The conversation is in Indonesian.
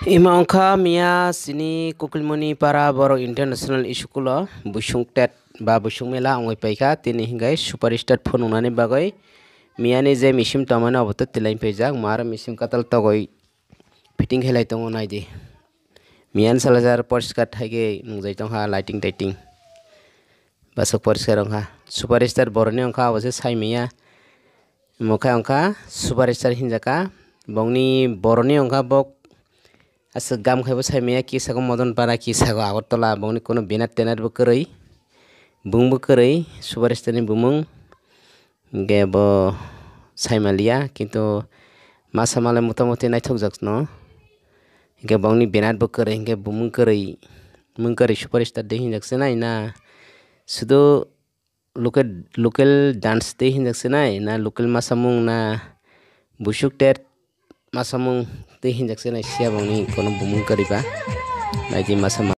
Ima ongkha mia sini Kukilmuni para Borok International School busung tet ba busung mela ongoi paikha tini hingai superstar phone unani bagoi mia ni je misim tamani oboto tilain paijak mar misim katal togoi fitting helai tongo naidi mian salajar porskar thaige mungjai tongha lighting lighting basok porskar ongkha superstar boroni ongkha obose saimia mokha ongkha superstar hinjaka bongni boroni ongkha bok asa gam khaibo saimia kisago modon para kisago agartala bongni kono banner tenar bo koroi bungbo koroi superstar ni bumung ge bo saimalia kintu masa male motamoti naithokjak no ge bongni banner bo koroi ge bumung koroi mung koroi superstar de hinjak senai na sudo local dance de hinjak senai na local masamung na busuk tet masamung tei hinjak senai sia bongni kono bumung koriba naidi masa.